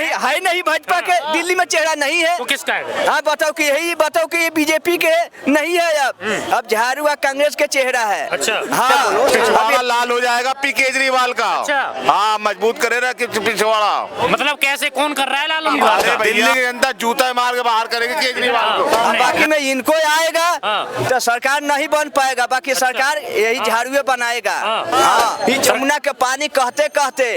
नहीं है नहीं भाजपा के दिल्ली में चेहरा नहीं है तो किसका है? हाँ बताओ कि यही बताओ कि ये बीजेपी के नहीं है अब झाड़ू कांग्रेस के चेहरा है। अच्छा हाँ पिछवाड़ा लाल हो जाएगा पी केजरीवाल का। अच्छा। हाँ मजबूत करे ना कि पिछवाड़ा। मतलब कैसे कौन कर रहा है लाल उनको? दिल्ली के जनता जूता मार के बाहर करेगी केजरीवाल को। बाकी में इनको आएगा तो सरकार नहीं बन पाएगा, बाकी सरकार यही झाड़ुए बनाएगा। हाँ यमुना के पानी कहते कहते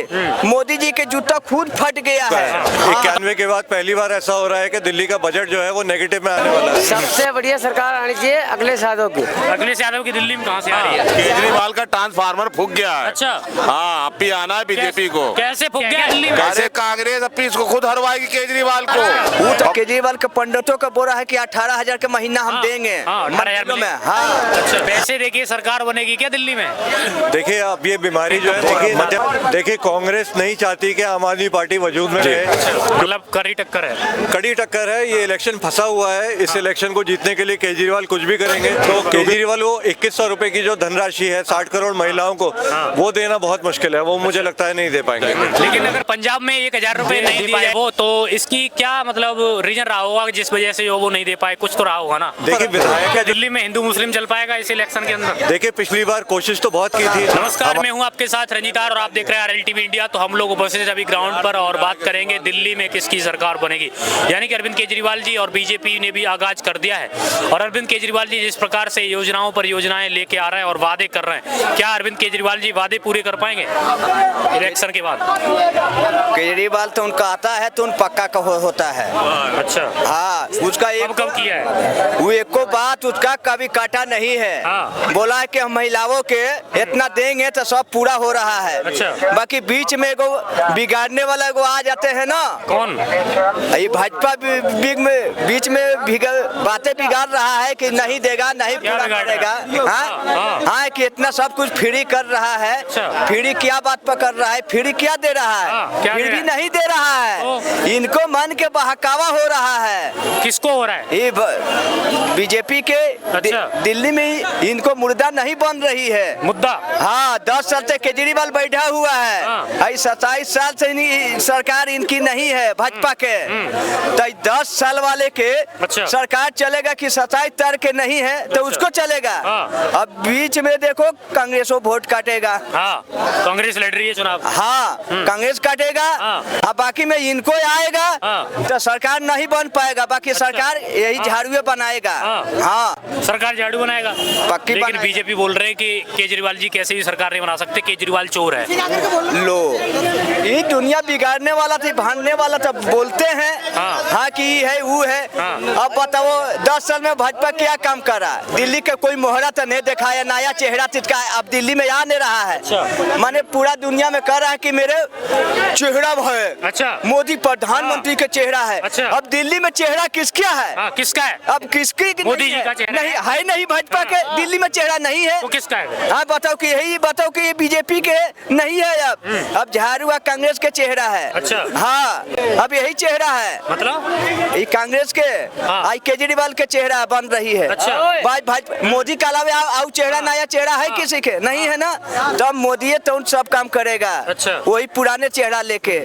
मोदी जी के जूता खुद फट गया है। 91 के बाद पहली बार ऐसा हो रहा है कि दिल्ली का बजट जो है वो नेगेटिव में आने वाला है। सबसे बढ़िया सरकार आनी चाहिए अखिलेश यादव की। अखिलेश यादव की दिल्ली में कहाँ से आ रही है? केजरीवाल का ट्रांसफार्मर फूक गया है। अच्छा हाँ अब भी आना है बीजेपी को। कैसे फूक गया दिल्ली में? कैसे कांग्रेस अब इसको खुद हरवाएगी केजरीवाल को। वो तो केजरीवाल के पंडितों का बोला है कि 18,000 का महीना हम देंगे। 18,000 में हाँ अच्छा पैसे देके सरकार बनेगी क्या दिल्ली में? देखिए अब ये बीमारी जो है देखिए कांग्रेस नहीं चाहती कि आम आदमी पार्टी वजूद में रहे। मतलब कड़ी टक्कर है। कड़ी टक्कर है, ये इलेक्शन फंसा हुआ है। इस इलेक्शन को जीतने के लिए केजरीवाल कुछ भी करेंगे। तो केजरीवाल वो 2100 रुपए की जो धनराशि है 60 करोड़ महिलाओं को वो देना बहुत मुश्किल है, वो मुझे लगता है नहीं दे पाएंगे। लेकिन अगर पंजाब में 1000 रुपए नहीं दिए वो तो इसकी क्या मतलब रीजन रहा होगा जिस वजह से वो नहीं दे पाए? कुछ तो रहा होगा ना। देखिए विधायक क्या दिल्ली में हिंदू मुस्लिम चल पाएगा इस इलेक्शन के अंदर? देखिए पिछली बार कोशिश तो बहुत की थी। नमस्कार, मैं हूं आपके साथ रंजीतार और आप देख रहे हैं RLTV इंडिया। तो हम लोग उपस्थित अभी ग्राउंड पर और बात करेंगे दिल्ली में किसकी सरकार बनेगी। यानी कि अरविंद केजरीवाल जी और बीजेपी ने भी आगाज कर दिया है। और अरविंद केजरीवाल जी जिस प्रकार से योजनाओं पर योजनाएं लेके आ रहे हैं और वादे कर रहे हैं, क्या अरविंद केजरीवाल जी वादे पूरे कर पाएंगे इलेक्शन के बाद? केजरीवाल तो उनका आता है तो उन पक्का का होता है। अच्छा हाँ उसका एक कब किया है वो एको बात उसका कभी काटा नहीं है। बोला है कि हम महिलाओं के इतना देंगे तो सब पूरा हो रहा है। अच्छा। बाकी बीच में एगो बिगाड़ने वाला एगो आ जाते हैं ना। कौन? ये भाजपा बीच में बातें बिगाड़ रहा है कि नहीं देगा नहीं पूरा करेगा। हाँ कि इतना सब कुछ फ्री कर रहा है। फ्री क्या बात पर कर रहा है? फ्री क्या दे रहा है? फ्री नहीं दे रहा है। इनको मन के बहकावा हो रहा है। किसको हो रहा है? ये बीजेपी के दिल्ली में इनको मुर्दा नहीं बन रही है मुद्दा। हाँ 10 साल से केजरीवाल बैठा हुआ है। 27 साल से सरकार इनकी नहीं है भाजपा के। तो 10 साल वाले के सरकार चलेगा कि 27 तारीख के नहीं है तो उसको चलेगा। अब बीच में देखो कांग्रेसो वोट काटेगा। कांग्रेस लड़ रही है चुनाव। हाँ कांग्रेस काटेगा। अब बाकी में इनको आएगा तो सरकार नहीं बन पाएगा, बाकी सरकार यही झाड़ुए बनाएगा। हाँ सरकार झाड़ू बनाएगा पक्की। लेकिन बीजेपी बोल रहे हैं कि केजरीवाल जी कैसे भी सरकार नहीं बना सकते, केजरीवाल चोर है। लो ये दुनिया बिगाड़ने वाला थी, भांडने वाला था, बोलते हैं हाँ कि ये है वो है। अब बताओ 10 साल में भाजपा क्या काम करा? दिल्ली के कोई मोहरा तो नहीं दिखाया, नया चेहरा तिटका अब दिल्ली में आ नहीं रहा है। माने पूरा दुनिया में कह रहा है कि मेरे चेहरा है। अच्छा मोदी प्रधानमंत्री का चेहरा है। अब दिल्ली में चेहरा किसका है? किसका है? अब किसकी? मोदी जी का चेहरा नहीं है नहीं भाजपा के दिल्ली में चेहरा नहीं है तो किसका है? हाँ बताओ कि यही बताओ कि ये बीजेपी के नहीं है अब झाड़ू कांग्रेस के चेहरा है। अच्छा हाँ अब यही चेहरा है। मतलब ये कांग्रेस के आई केजरीवाल के चेहरा बन रही है। अच्छा मोदी के अलावा आउ चेहरा नया चेहरा है किसी के? नहीं है ना। तो मोदी तो सब काम करेगा। अच्छा वही पुराने चेहरा लेके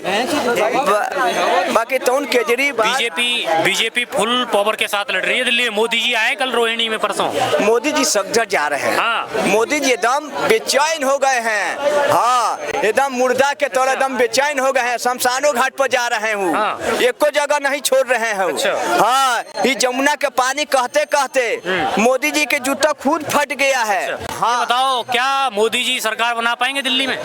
बाकी तो केजरीवाल बीजेपी फुल पावर के साथ लड़ रही है दिल्ली में। मोदी जी आए कल रोहिणी में परसों। मोदी जी सगझर जा रहे हैं। मोदी जी एकदम बेचैन हो गए हैं। हाँ एकदम मुर्दा के तरह एकदम बेचैन हो गए हैं। शमशानो घाट पर जा रहे हूँ, एको जगह नहीं छोड़ रहे हैं। हाँ ये यमुना के पानी कहते कहते मोदी जी के जूता खुद फट गया है। हाँ बताओ क्या मोदी जी सरकार बना पाएंगे दिल्ली में?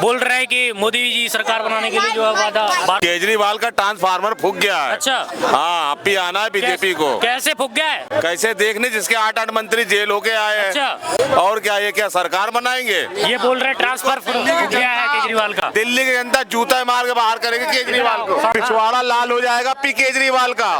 बोल रहे हैं कि मोदी जी सरकार बनाने के लिए जो वादा। केजरीवाल का ट्रांसफार्मर फूक गया है। अच्छा हाँ अब भी आना है बीजेपी को। कैसे फूक गया है? कैसे देखने जिसके 8 मंत्री जेल होके आए हैं। अच्छा और क्या ये क्या सरकार बनाएंगे? ये बोल रहे ट्रांसफर फूक गया है केजरीवाल का। दिल्ली की जनता जूता मार के बाहर करेगी केजरीवाल को। पिछवाड़ा लाल हो जाएगा पी केजरीवाल का।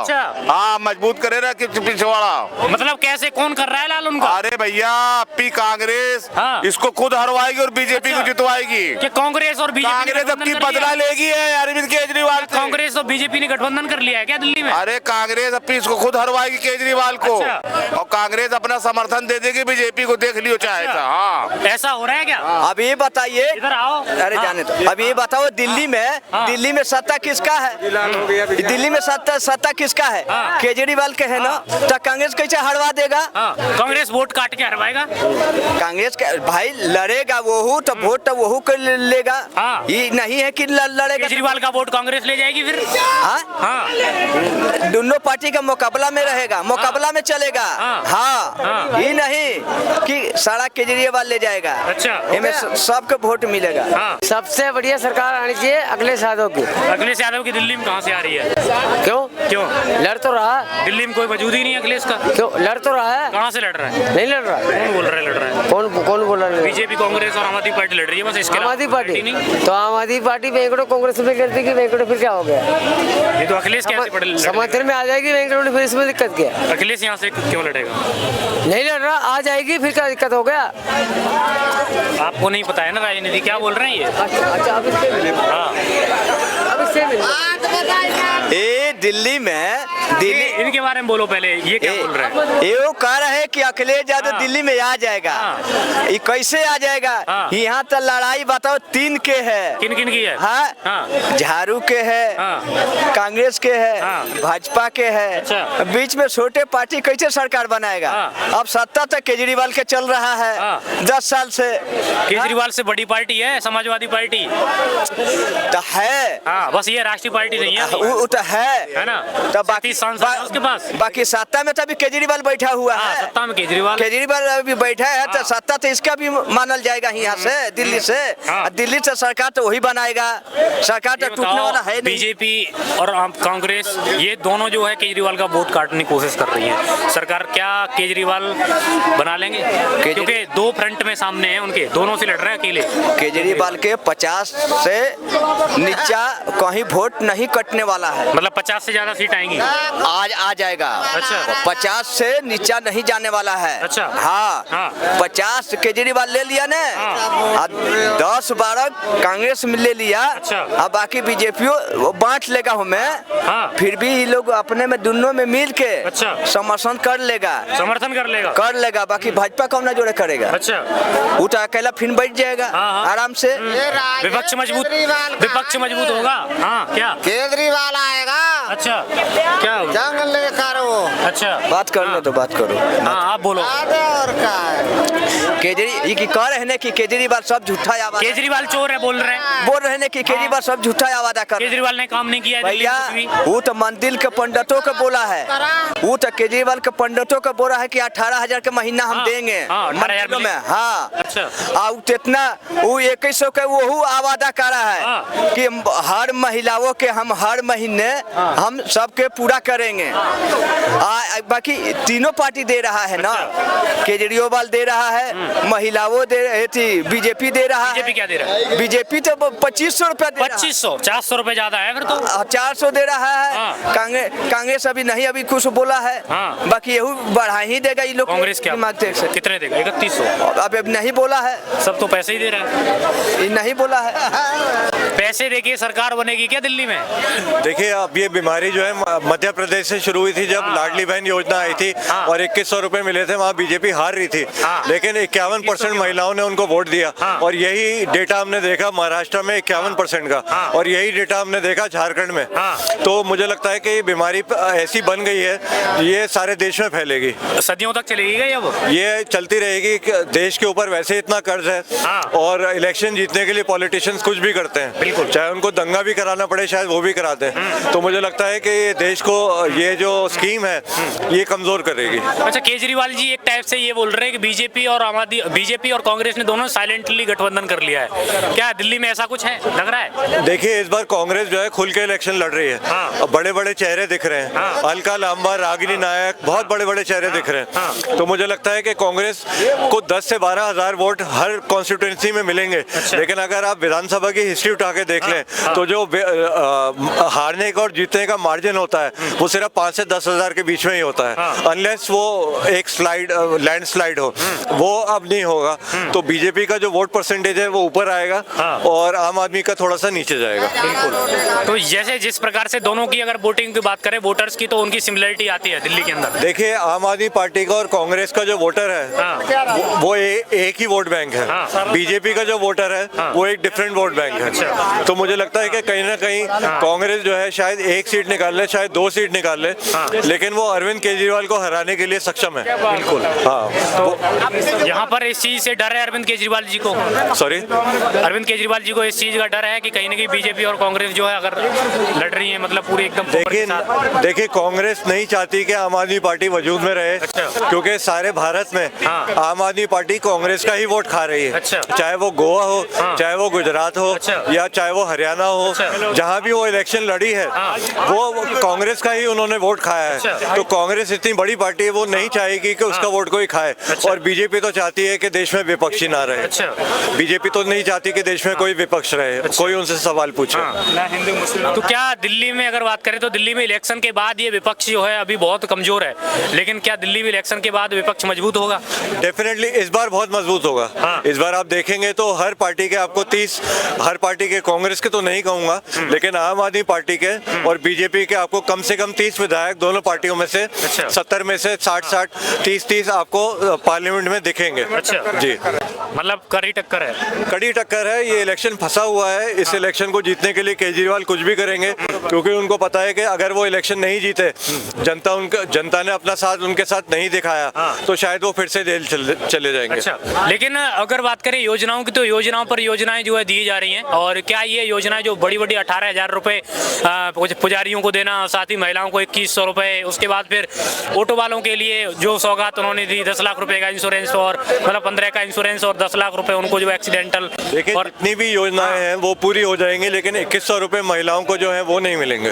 हाँ मजबूत करे ना कि पिछवाड़ा। मतलब कैसे कौन कर रहा है लाल उनको? अरे भैया पी कांग्रेस इसको खुद हरवाएगी और बीजेपी को जितवाएगी। कि कांग्रेस और बीजेपी कांग्रेस अपनी बदला लेगी है अरविंद केजरीवाल। कांग्रेस और बीजेपी ने गठबंधन कर लिया है क्या दिल्ली में? अरे कांग्रेस अपनी इसको खुद हरवाएगी केजरीवाल को। और कांग्रेस अपना समर्थन दे देगी बीजेपी को, देख लियो चाहे। हाँ ऐसा हो रहा है क्या? अब ये बताइए, इधर आओ। अरे जाने दो। अब ये बताओ दिल्ली में सत्ता किसका है? दिल्ली में सत्ता किसका है? हाँ। केजरीवाल के है ना, तो कांग्रेस कैसे हरवा देगा? कांग्रेस वोट काट के हरवाएगा। कांग्रेस का भाई लड़ेगा वो तो वोट तो वो कर लेगा। हाँ। ये नहीं है कि लड़ेगा। केजरीवाल का वोट कांग्रेस ले जाएगी फिर। दोनों पार्टी का मुकाबला में रहेगा, मुकाबला में चलेगा। हाँ, ये नहीं कि सारा केजरीवाल ले जाएगा। अच्छा, इनमें सबको वोट मिलेगा। सबसे बढ़िया सरकार आनी चाहिए अखिलेश यादव की। अखिलेश यादव की दिल्ली में कहाँ से आ रही है? क्यों लड़ तो रहा है, दिल्ली में कोई वजूद ही नहीं है अखिलेश का। क्यों लड़ तो रहा है, कहाँ से लड़ रहा है? नहीं लड़ रहा। कौन बोल रहा है लड़ रहा है? कौन बोल रहा है? बीजेपी, कांग्रेस और आम आदमी पार्टी लड़ रही है बस। इसके आम आदमी पार्टी नहीं। तो आम आदमी पार्टी वेंकटो कांग्रेस में करती कि वेंकटो फिर क्या हो गया? ये तो अखिलेश कैसे पड़े समर्थन में आ जाएगी वेंकटो, फिर इसमें दिक्कत क्या? अखिलेश यहाँ से क्यों लड़ेगा? नहीं लड़ रहा, आ जाएगी फिर क्या दिक्कत हो गया? आपको नहीं पता है ना राजनीति, क्या बोल रहे हैं ये? अच्छा अब इससे ये दिल्ली में इनके बारे में बोलो पहले, ये क्या बोल रहे हैं? ये वो कह रहे हैं कि अखिलेश यादव दिल्ली में आ जाएगा। ये कैसे आ जाएगा? यहाँ तो लड़ाई बताओ 3 के है। किन किन की है? हाँ, झाड़ू के है, कांग्रेस के है, भाजपा के है। अच्छा। बीच में छोटे पार्टी कैसे सरकार बनाएगा? अब सत्ता तक केजरीवाल के चल रहा है 10 साल से। केजरीवाल से बड़ी पार्टी है समाजवादी पार्टी तो है। बस ये राष्ट्रीय पार्टी नहीं है। वो तो है ना। तो बाकी सांसद है उसके पास। बाकी सत्ता में तो अभी केजरीवाल बैठा हुआ है। सत्ता में केजरीवाल अभी बैठा है तो सत्ता तो इसका भी मानल जाएगा यहाँ से, दिल्ली से। दिल्ली से सरकार तो वही बनाएगा, सरकार तो टूटने वाला है नहीं। बीजेपी और कांग्रेस ये दोनों जो है केजरीवाल का वोट काटने की कोशिश कर रही है। सरकार क्या केजरीवाल बना लेंगे? क्योंकि 2 फ्रंट में सामने हैं उनके, दोनों से लड़ रहे हैं अकेले। केजरीवाल के 50 से नीचा कहीं वोट नहीं कटने वाला है। मतलब 50 से ज्यादा सीट आएंगी आज आ जाएगा। अच्छा। 50 से नीचा नहीं जाने वाला है। अच्छा। हाँ। 50 केजरीवाल ले लिया ने, 10-12 कांग्रेस में ले लिया। अच्छा। अब बाकी बीजेपी वो बांट लेगा हमें। फिर भी ये लोग अपने में दोनों में मिल के समर्थन कर लेगा। बाकी भाजपा कौन जोड़े करेगा? अच्छा। वो तो अकेला फिर बैठ जाएगा आराम से। विपक्ष मजबूत होगा। क्या केजरीवाल आएगा? अच्छा, क्या जंगल लेकर वो। अच्छा, बात करना तो बात करो। आप बोलो। और क्या केजरी ये कह रहे हैं कि केजरीवाल सब झूठा आवाज, केजरीवाल चोर है बोल रहे हैं कि केजरीवाल सब झूठा वादा कर। केजरीवाल ने काम नहीं किया है भैया, दिल्ली में। वो तो मंदिर के पंडितों को बोला है। वो तो केजरीवाल के पंडितों को बोला है कि 18,000 के महीना हम देंगे मंदिरों में। हाँ। अच्छा। इतना वो 2100 के वो वादा कर रहा है कि हर महिलाओं के हम हर महीने हम सबके पूरा करेंगे। बाकी तीनों पार्टी दे रहा है ना। केजरीवाल दे रहा है, महिलाओं दे रही थी, बीजेपी दे रहा है। बीजेपी क्या दे रहा है? बीजेपी तो 2500 रुपया 2500, 400 रुपए ज्यादा है फिर तो। 400 दे रहा है। कांग्रेस अभी नहीं, अभी कुछ बोला है। बाकी यही बढ़ा ही देगा ये लोग। कांग्रेस क्या कितने देगा? 3100। अब नहीं बोला है, सब तो पैसे ही दे रहा है। ये नहीं बोला है। पैसे देके सरकार बनेगी क्या दिल्ली में? देखिए, अब ये बीमारी जो है मध्य प्रदेश से शुरू हुई थी, जब लाडली बहन योजना आई थी और 2100 रुपए मिले थे, वहाँ बीजेपी हार रही थी। लेकिन 51% महिलाओं ने उनको वोट दिया। और यही डेटा हमने देखा महाराष्ट्र में 51% का, और यही डेटा हमने देखा झारखंड में। तो मुझे लगता है कि ये बीमारी ऐसी बन गई है, ये सारे देश में फैलेगी। सदियों तक चलेगी क्या वो? ये चलती रहेगी। देश के ऊपर वैसे इतना कर्ज है, और इलेक्शन जीतने के लिए पॉलिटिशियंस कुछ भी करते हैं, बिल्कुल, चाहे उनको दंगा भी कराना पड़े, शायद वो भी कराते हैं। तो मुझे लगता है कि देश को ये जो स्कीम है ये कमजोर करेगी। अच्छा, केजरीवाल जी एक टाइप से ये बोल रहे हैं कि बीजेपी और कांग्रेस ने दोनों साइलेंटली गठबंधन कर लिया है। क्या दिल्ली में ऐसा कुछ है, लग रहा है? देखिए, इस बार कांग्रेस जो है खुल के इलेक्शन लड़ रही है। अब बड़े बड़े चेहरे दिख रहे हैं, अलका लांबा, रागिनी नायक, बहुत बड़े बड़े चेहरे दिख रहे हैं। तो मुझे लगता है कि कांग्रेस को 10 से 12 हजार वोट हर कॉन्स्टिट्यूंसी में मिलेंगे। लेकिन अगर आप विधानसभा की हिस्ट्री उठा के देख लें तो जो हारने का और जीतने का मार्जिन होता है वो सिर्फ 5 से 10 हजार के बीच बीच में ही होता है, अनलेस वो एक लैंडस्लाइड हो, वो अब नहीं होगा। तो बीजेपी का जो वोट परसेंटेज है वो ऊपर आएगा और आम आदमी का थोड़ा सा नीचे जाएगा। बिल्कुल। तो जैसे जिस प्रकार से दोनों की अगर वोटिंग की बात करें, वोटर्स की, तो उनकी सिमिलरिटी आती है दिल्ली के अंदर। देखिए, आम आदमी पार्टी का और कांग्रेस का जो वोटर है वो एक ही वोट बैंक है। बीजेपी का जो वोटर है वो एक डिफरेंट वोट बैंक है। तो मुझे लगता है कि कहीं ना कहीं कांग्रेस जो है शायद एक सीट निकाल ले, शायद 2 सीट निकाल ले, लेकिन वो अरविंद केजरीवाल को हराने के लिए सक्षम है। बिल्कुल। हाँ, तो यहाँ पर इस चीज से डर है अरविंद केजरीवाल जी को? सॉरी, अरविंद केजरीवाल जी को इस चीज का डर है कि कहीं ना कहीं बीजेपी और कांग्रेस जो है अगर लड़ रही है, मतलब पूरी एकदम देखिए, कांग्रेस नहीं चाहती कि आम आदमी पार्टी वजूद में रहे, क्योंकि सारे भारत में आम आदमी पार्टी कांग्रेस का ही वोट खा रही है। चाहे वो गोवा हो, चाहे वो गुजरात हो, या चाहे वो हरियाणा हो, जहाँ भी वो इलेक्शन लड़ी है वो कांग्रेस का ही उन्होंने वोट खाया है। तो कांग्रेस इतनी बड़ी पार्टी है, वो नहीं चाहेगी कि उसका वोट कोई खाए। और बीजेपी तो चाहती है कि देश में विपक्षी ना रहे। बीजेपी तो नहीं चाहती कि देश में कोई विपक्ष रहे, कोई उनसे सवाल पूछे। तो क्या दिल्ली में अगर बात करें तो दिल्ली में इलेक्शन के बाद ये विपक्ष जो है अभी बहुत कमजोर है, लेकिन क्या दिल्ली में इलेक्शन के बाद विपक्ष मजबूत होगा? डेफिनेटली इस बार बहुत मजबूत होगा। इस बार आप देखेंगे तो हर पार्टी के आपको 30, हर पार्टी के, कांग्रेस के तो नहीं कहूंगा, लेकिन आम आदमी पार्टी के और बीजेपी के आपको कम से कम 30 विधायक दोनों पार्टियों में से 70 में से 60-60, 30-30 आपको पार्लियामेंट में दिखेंगे। जी, मतलब कड़ी टक्कर है। कड़ी टक्कर है। ये इलेक्शन फंसा हुआ है। इस इलेक्शन को जीतने के लिए केजरीवाल कुछ भी करेंगे, क्योंकि उनको पता है कि अगर वो इलेक्शन नहीं जीते, जनता ने अपना साथ उनके साथ नहीं दिखाया, तो शायद वो फिर से जेल चले जाएंगे। लेकिन अगर बात करें योजनाओं की, तो योजनाओं पर योजनाएं जो है दी जा रही हैं, और क्या ये योजनाएं जो बड़ी 18,000 रुपए पुजारियों को देना, साथ ही महिलाओं को 2100 रुपए, उसके बाद फिर ऑटो वालों के लिए जो सौगात उन्होंने दी, 10 लाख रुपए का इंश्योरेंस, और मतलब 15 का इंश्योरेंस और 10 लाख रुपए उनको जो एक्सीडेंटल। देखिए, जितनी भी योजनाएं हैं वो पूरी हो जाएंगी, लेकिन 2100 रुपए महिलाओं को जो है वो नहीं मिलेंगे।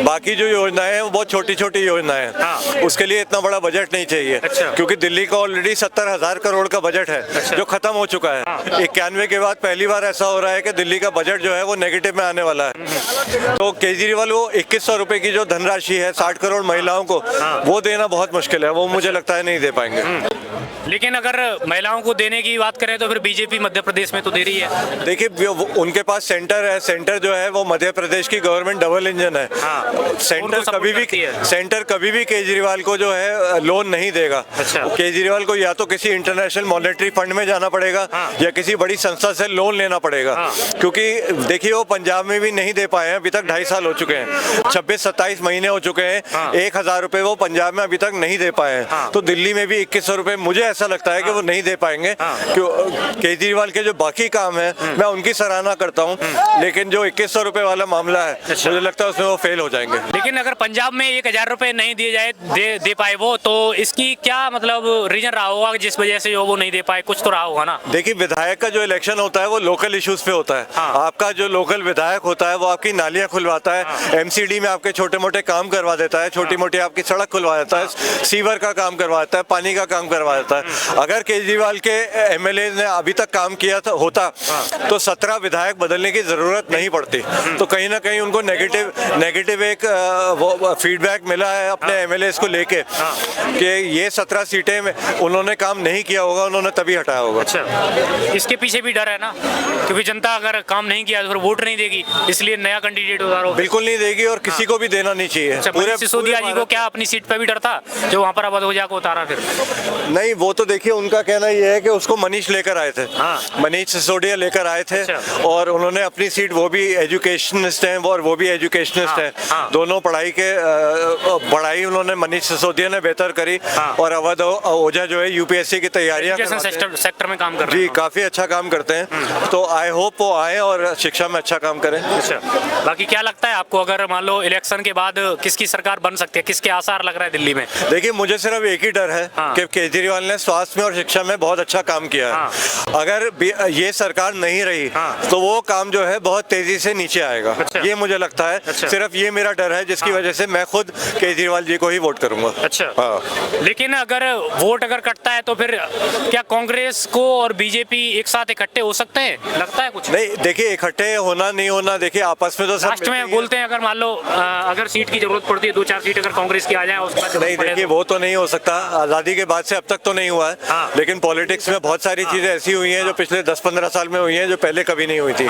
बाकी जो योजनाएं हैं वो बहुत छोटी छोटी योजनाएं हैं, उसके लिए इतना बड़ा बजट नहीं चाहिए, क्योंकि दिल्ली का ऑलरेडी 70,000 करोड़ का बजट है जो खत्म हो चुका है। 91 के बाद पहली बार ऐसा हो रहा है कि दिल्ली का बजट जो है वो नेगेटिव में आने वाला है। तो केजरीवाल वो 2100 रुपए की जो धनराशि है 60 करोड़ महिलाओं को, वो देना बहुत मुश्किल है। वो मुझे लगता है नहीं दे पाएंगे। लेकिन अगर महिलाओं को देने की बात करें तो फिर बीजेपी मध्य प्रदेश में तो दे रही है। देखिए, उनके पास सेंटर है, सेंटर जो है वो मध्य प्रदेश की गवर्नमेंट डबल इंजन है। सेंटर कभी भी केजरीवाल को जो है लोन नहीं देगा। केजरीवाल को या तो किसी इंटरनेशनल मॉनेटरी फंड में जाना पड़ेगा या किसी बड़ी संस्था से लोन लेना पड़ेगा, क्योंकि देखिए वो पंजाब में भी नहीं दे पाए हैं अभी तक। 2.5 साल हो चुके हैं, 26-27 महीने हो चुके हैं, 1000 रुपए वो पंजाब में अभी तक नहीं दे पाए हैं। तो दिल्ली में भी 2100 रुपए मुझे ऐसा लगता है कि वो नहीं दे पाएंगे। केजरीवाल के जो बाकी काम है मैं उनकी सराहना करता हूँ, लेकिन जो 2100 रुपए वाला मामला है मुझे लगता है उसमें वो फेल हो जाएंगे। लेकिन अगर पंजाब में 1000 रुपए नहीं दिए जाए, दे पाए वो, तो इसकी क्या मतलब रीजन रहा होगा जिस वजह से वो नहीं दे पाए? कुछ तो रहा होगा ना। देखिए, विधायक का जो इलेक्शन होता है वो लोकल इश्यूज पे होता है। आपका जो लोकल विधायक होता है वो आपकी नालियां खुलवाता है, एमसीडी में आपके छोटे मोटे काम करवा देता है, छोटी मोटी आपकी सड़क खुलवा देता है, सीवर का काम करवाता है, पानी का काम करवा देता है। अगर केजरीवाल के एमएलए ने अभी तक काम किया होता तो 17 विधायक बदलने की जरूरत नहीं पड़ती। तो कहीं ना कहीं उनको नेगेटिव एक फीडबैक मिला है अपने एमएलए को लेके कि ये 17 सीटें में उन्होंने काम नहीं किया होगा, उन्होंने तभी हटाया होगा। इसके पीछे भी डर है ना, क्योंकि जनता अगर काम नहीं किया तो फिर वोट नहीं देगी, इसलिए नया कैंडिडेट उतारो। बिल्कुल नहीं देगी और किसी को भी देना नहीं चाहिए। पूरे सिसोदिया जी को क्या अपनी सीट पे भी डर था जो वहाँ पर अवधोजा को उतारा? फिर नहीं, वो तो देखिए उनका कहना ये है कि उसको मनीष लेकर आए थे, मनीष सिसोदिया लेकर आए थे, और उन्होंने अपनी सीट, वो भी एजुकेशनिस्ट हैं और वो भी एजुकेशनिस्ट हैं, दोनों पढ़ाई उन्होंने मनीष सिसोदिया ने बेहतर करी, और अवध ओझा जो है यूपीएससी की तैयारियां सेक्टर में काम कर रहे हैं। जी, काफी अच्छा काम करते हैं। तो आई होप वो आए और शिक्षा में अच्छा काम करें। बाकी क्या लगता है आपको, अगर मान लो इलेक्शन के बाद किसकी सरकार बन सकती है, किसके आसार लग रहा है दिल्ली में? देखिए, मुझे सिर्फ एक ही डर है कि केजरीवाल ने स्वास्थ्य में और शिक्षा में बहुत अच्छा काम किया है। अगर ये सरकार नहीं रही तो वो काम जो है बहुत तेजी से नीचे आएगा। ये मुझे लगता है। सिर्फ ये मेरा डर है जिसकी वजह से मैं खुद केजरीवाल जी को ही वोट करूंगा। लेकिन अगर वोट अगर कटता है तो फिर क्या कांग्रेस को और बीजेपी एक साथ इकट्ठे हो सकते हैं? लगता है कुछ? नहीं, देखिए इकट्ठे होना नहीं होना, देखिए आपस में तो सब लास्ट में बोलते हैं अगर मान लो अगर सीट की जरूरत पड़ती है 2-4 सीट अगर कांग्रेस की आ जाए उसके बाद नहीं, देखिए वो तो नहीं हो सकता। आजादी के बाद से अब तक तो नहीं हुआ है। लेकिन पॉलिटिक्स में बहुत सारी चीजें ऐसी हुई हैं जो पिछले 10-15 साल में हुई हैं जो पहले कभी नहीं हुई थी।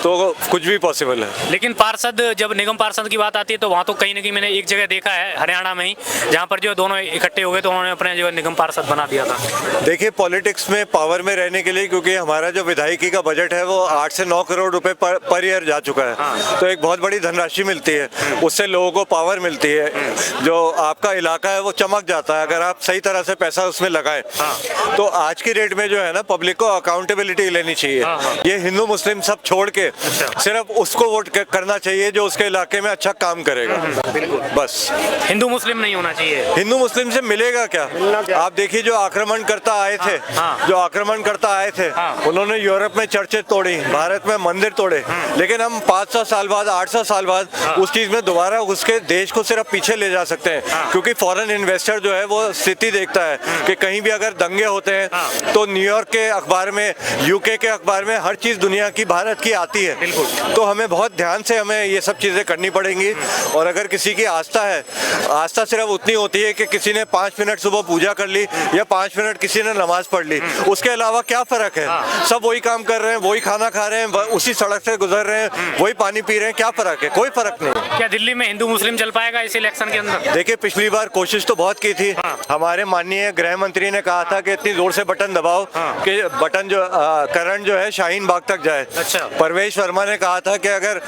तो कुछ भी पॉसिबल है। लेकिन पार्षद, जब निगम पार्षद की बात आती है तो वहाँ तो कहीं ना कहीं मैंने एक जगह देखा है हरियाणा में ही, जहाँ पर जो दोनों इकट्ठे हो गए तो उन्होंने अपने जो निगम पार्षद बना दिया था। देखिए पॉलिटिक्स में पावर में रहने के लिए, क्योंकि हमारा जो विधायकी का बजट है वो 8 से 9 करोड़ रुपए पर ईयर जा चुका है। तो एक बहुत बड़ी धनराशि मिलती है, उससे लोगों को पावर मिलती है। जो आपका इलाका है वो चमक जाता है अगर आप सही तरह से पैसा उसमें लगाएं। तो आज की डेट में जो है ना, पब्लिक को अकाउंटेबिलिटी लेनी चाहिए। ये हिंदू मुस्लिम सब छोड़ के सिर्फ उसको वोट करना चाहिए जो उसके इलाके में अच्छा काम करेगा। बस हिंदू मुस्लिम नहीं होना चाहिए। हिंदू मुस्लिम से मिलेगा क्या? आप देखिए जो आक्रमणकर्ता आए थे, उन्होंने यूरोप में चर्चें तोड़ी, भारत में मंदिर तोड़े, लेकिन हम 500 साल बाद 800 साल बाद उस चीज में दोबारा उसके देश को सिर्फ पीछे ले जा सकते हैं। क्योंकि फॉरेन इन्वेस्टर जो है वो स्थिति देखता है कि कहीं भी अगर दंगे होते हैं तो न्यूयॉर्क के अखबार में, यूके के अखबार में हर चीज दुनिया की, भारत की आती है। तो हमें बहुत ध्यान से हमें ये सब चीजें करनी पड़ेंगी। और अगर किसी की आस्था है, आस्था सिर्फ उतनी होती है कि किसी ने 5 मिनट सुबह पूजा कर ली या 5 मिनट किसी ने नमाज पढ़ ली, उसके अलावा क्या फर्क है? सब वही काम कर रहे हैं, वही खाना खा रहे हैं, उसी सड़क से गुजर रहे हैं, वही पानी पी रहे हैं, क्या फर्क है? कोई फर्क नहीं। क्या दिल्ली में हिंदू मुस्लिम चल पाएगा इस इलेक्शन के अंदर? देखिए पिछली बार कोशिश तो बहुत की थी। हमारे माननीय गृह मंत्री ने कहा था कि इतनी जोर से बटन दबाओ कि बटन जो करंट जो है शाहीन बाग तक जाए। परवेश वर्मा ने कहा था कि अगर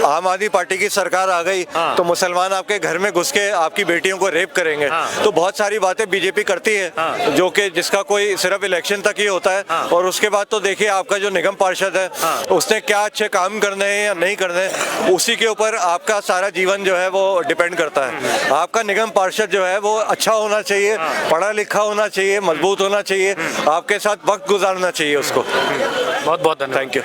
आम आदमी पार्टी की सरकार आ गई तो मुसलमान आपके घर में घुस के आपकी बेटियों को रेप करेंगे। तो बहुत सारी बातें बीजेपी करती है जो कि जिसका कोई सिर्फ इलेक्शन तक ही होता है। और उसके बाद तो देखिए आपका जो निगम पार्षद है उसने क्या अच्छे काम करने हैं या नहीं करने, उसी के ऊपर आपका सारा जीवन जो है वो डिपेंड करता है। आपका निगम पार्षद जो है वो अच्छा होना चाहिए, पढ़ा लिखा होना चाहिए, मजबूत होना चाहिए, आपके साथ वक्त गुजारना चाहिए उसको। बहुत बहुत धन्यवाद। Thank you.